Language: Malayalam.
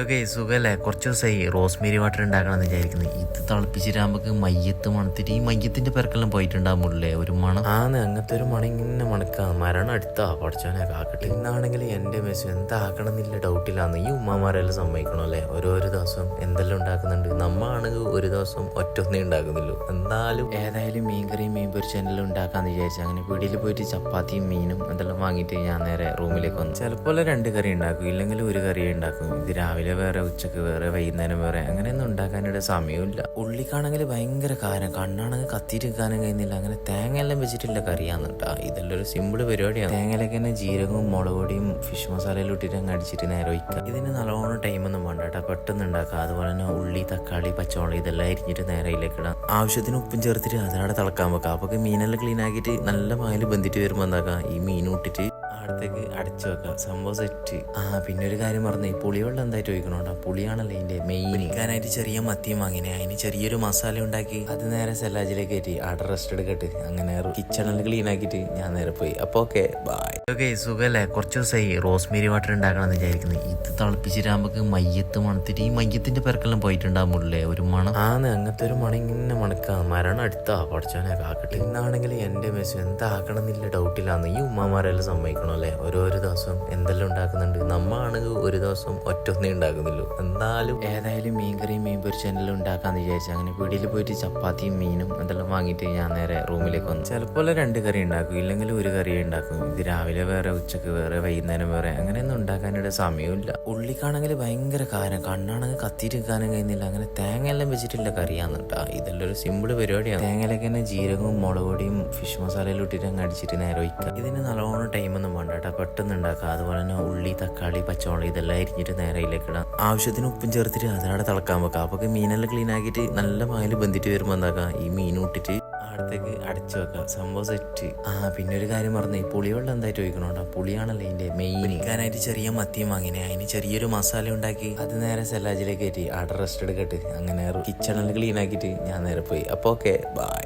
ഓക്കെ സുഖല്ലേ? കുറച്ച് ദിവസമായി റോസ്മേരി വാട്ടർ ഉണ്ടാക്കണമെന്ന് വിചാരിക്കുന്നത്. ഇത് തിളപ്പിച്ചിട്ടാകുമ്പോൾ മയ്യത്ത് മണത്തിട്ട് ഈ മയ്യത്തിന്റെ പെരക്കെല്ലാം പോയിട്ടുണ്ടാകുമ്പോഴേ ഒരു മണം അങ്ങനത്തെ ഒരു മണം ഇങ്ങനെ മണക്കാം. മരണം അടുത്താ പഠിച്ചോനെ കാക്കട്ടെ. ഇന്നാണെങ്കിൽ എന്റെ മെസ്സ് എന്താക്കണം എന്നില്ല ഡൗട്ടില്ലാന്ന്. ഈ ഉമ്മമാരെല്ലാം സമ്മതിക്കണം അല്ലേ? ഓരോരോ ദിവസം എന്തെല്ലാം ഉണ്ടാക്കുന്നുണ്ട്. നമ്മാണെങ്കിൽ ഒരു ദിവസം ഒറ്റൊന്നേ ഉണ്ടാക്കുന്നില്ലു. എന്നാലും ഏതായാലും മീൻകറിയും മീൻ പൊരിച്ചെല്ലാം ഉണ്ടാക്കാന്ന് വിചാരിച്ചു. അങ്ങനെ വീട്ടിൽ പോയിട്ട് ചപ്പാത്തിയും മീനും എന്തെല്ലാം വാങ്ങിയിട്ട് ഞാൻ നേരെ റൂമിലേക്ക് വന്നു. ചിലപ്പോൾ 2 കറി ഉണ്ടാക്കും, ഇല്ലെങ്കിൽ ഒരു കറിയേ ഉണ്ടാക്കും. ഇത് രാവിലെ വേറെ, ഉച്ചക്ക് വേറെ, വൈകുന്നേരം വേറെ, അങ്ങനെയൊന്നും ഉണ്ടാക്കാനായിട്ട് സമയമില്ല. ഉള്ളിക്കാണെങ്കിൽ ഭയങ്കര കാരം, കണ്ണാണെങ്കിൽ കത്തിയിട്ട് വെക്കാനും കഴിയുന്നില്ല. അങ്ങനെ തേങ്ങ എല്ലാം വെച്ചിട്ടില്ല കറിയാന്നിട്ടാ. ഇതെല്ലാം ഒരു സിമ്പിൾ പരിപാടിയാണ്. തേങ്ങയിലേക്ക് തന്നെ ജീരകവും മുളക് പൊടിയും ഫിഷ് മസാലയിലും ഇട്ടിട്ട് അങ്ങ് അടിച്ചിട്ട് നേരെ വയ്ക്കുക. ഇതിന് നല്ലോണം ടൈമൊന്നും വേണ്ട കേട്ടോ, പെട്ടെന്ന് ഉണ്ടാക്കുക. അതുപോലെ തന്നെ ഉള്ളി, തക്കാളി, പച്ചമുളക് ഇതെല്ലാം അരിഞ്ഞിട്ട് നേരെ അതിലേക്ക് ഇടാം. ആവശ്യത്തിന് ഉപ്പും ചേർത്തിട്ട് അതവിടെ തിളക്കാൻ വെക്കാം. അപ്പോൾ മീനെല്ലാം ക്ലീൻ ആക്കിയിട്ട് നല്ല പാല് ബന്ധിട്ട് വരുമ്പോൾ എന്താക്കാം, ഈ മീൻ ഇട്ടിട്ട് അടുത്തേക്ക് അടച്ചു വെക്കാം. സംഭവം സെറ്റ്. പിന്നെ ഒരു കാര്യം പറഞ്ഞു, ഈ പുളിവെള്ളം എന്തായിട്ട് ഒഴിക്കണോണ്ടാ. പുളിയാണല്ലോ ഇതിന്റെ മെയിൻ. ഇരിക്കാനായിട്ട് ചെറിയ മത്തിയും വാങ്ങിനെ, അതിന് ചെറിയൊരു മസാല ഉണ്ടാക്കി അത് നേരെ സെല്ലാജിലേക്ക് കയറ്റി അവിടെ റെസ്റ്റ് എടുക്കട്ട്. അങ്ങനെ കിച്ചണെല്ലാം ക്ലീൻ ആക്കിയിട്ട് ഞാൻ നേരെ പോയി. അപ്പോൾ ഓക്കെ ബൈ. ഓക്കെ സുഖല്ലേ? കുറച്ച് ദിവസമായി റോസ്മേരി വാട്ടർ ഉണ്ടാക്കണമെന്ന് വിചാരിക്കുന്നത്. ഇത് തിളപ്പിച്ചിട്ടാകുമ്പോൾ മയ്യത്ത് മണത്തിട്ട് ഈ മയ്യത്തിന്റെ പെരക്കെല്ലാം പോയിട്ടുണ്ടാകുമ്പോഴേ ഒരു മണം അങ്ങനത്തെ ഒരു മണം ഇങ്ങനെ മണക്കാം. മരണം അടുത്താ പഠിച്ചോനെ കാക്കട്ടെ. ഇന്നാണെങ്കിൽ എന്റെ മെസ്സ് എന്താക്കണം എന്നില്ല ഡൗട്ടില്ലാന്ന്. ഈ ഉമ്മമാരെല്ലാം സമ്മതിക്കണം അല്ലേ? ഓരോരോ ദിവസം എന്തെല്ലാം ഉണ്ടാക്കുന്നുണ്ട്. നമ്മാണെങ്കിൽ ഒരു ദിവസം ഒറ്റൊന്നേ ഉണ്ടാക്കുന്നില്ലു. എന്നാലും ഏതായാലും മീൻകറിയും മീൻ പൊരിച്ചെല്ലാം ഉണ്ടാക്കാന്ന് വിചാരിച്ചു. അങ്ങനെ വീട്ടിൽ പോയിട്ട് ചപ്പാത്തിയും മീനും എന്തെല്ലാം വാങ്ങിയിട്ട് ഞാൻ നേരെ റൂമിലേക്ക് വന്നു. ചിലപ്പോൾ 2 കറി ഉണ്ടാക്കും, ഇല്ലെങ്കിൽ ഒരു കറിയേ ഉണ്ടാക്കും. ഇത് രാവിലെ വേറെ, ഉച്ചക്ക് വേറെ, വൈകുന്നേരം വേറെ, അങ്ങനെയൊന്നും ഉണ്ടാക്കാനായിട്ട് സമയമില്ല. ഉള്ളിക്കാണെങ്കിൽ ഭയങ്കര കാരം, കണ്ണാണെങ്കിൽ കത്തിയിട്ട് വെക്കാനും കഴിയുന്നില്ല. അങ്ങനെ തേങ്ങ എല്ലാം വെച്ചിട്ടില്ല കറിയാന്നിട്ടാ. ഇതെല്ലാം ഒരു സിമ്പിൾ പരിപാടിയാണ്. തേങ്ങയിലേക്ക് തന്നെ ജീരകവും മുളക് പൊടിയും ഫിഷ് മസാലയിലും ഇട്ടിട്ട് അങ്ങ് അടിച്ചിട്ട് നേരെ വയ്ക്കുക. ഇതിന് നല്ലോണം ടൈമൊന്നും വേണ്ട കേട്ടോ, പെട്ടെന്ന് ഉണ്ടാക്കുക. അതുപോലെ തന്നെ ഉള്ളി, തക്കാളി, പച്ചമുളക് ഇതെല്ലാം അരിഞ്ഞിട്ട് നേരെ അതിലേക്ക് ഇടാം. ആവശ്യത്തിന് ഉപ്പും ചേർത്തിട്ട് അതവിടെ തിളക്കാൻ വെക്കാം. അപ്പോൾ മീനെല്ലാം ക്ലീൻ ആക്കിയിട്ട് നല്ല പാല് ബന്ധിട്ട് വരുമ്പോൾ എന്താക്കാം, ഈ മീൻ ഇട്ടിട്ട് അടുത്തേക്ക് അടച്ചു വെക്കാം. സംഭവം സെറ്റ്. പിന്നെ ഒരു കാര്യം പറഞ്ഞു, ഈ പുളിവെള്ളം എന്തായിട്ട് ഒഴിക്കണോണ്ടാ. പുളിയാണല്ലോ ഇതിന്റെ മെയിൻ. ഇരിക്കാനായിട്ട് ചെറിയ മത്തിയും വാങ്ങിനെ, അതിന് ചെറിയൊരു മസാല ഉണ്ടാക്കി അത് നേരെ സെല്ലാജിലേക്ക് കയറ്റി അവിടെ റെസ്റ്റ് എടുക്കട്ട്. അങ്ങനെ കിച്ചണെല്ലാം ക്ലീൻ ആക്കിയിട്ട് ഞാൻ നേരെ പോയി. അപ്പോൾ ഓക്കെ ബൈ.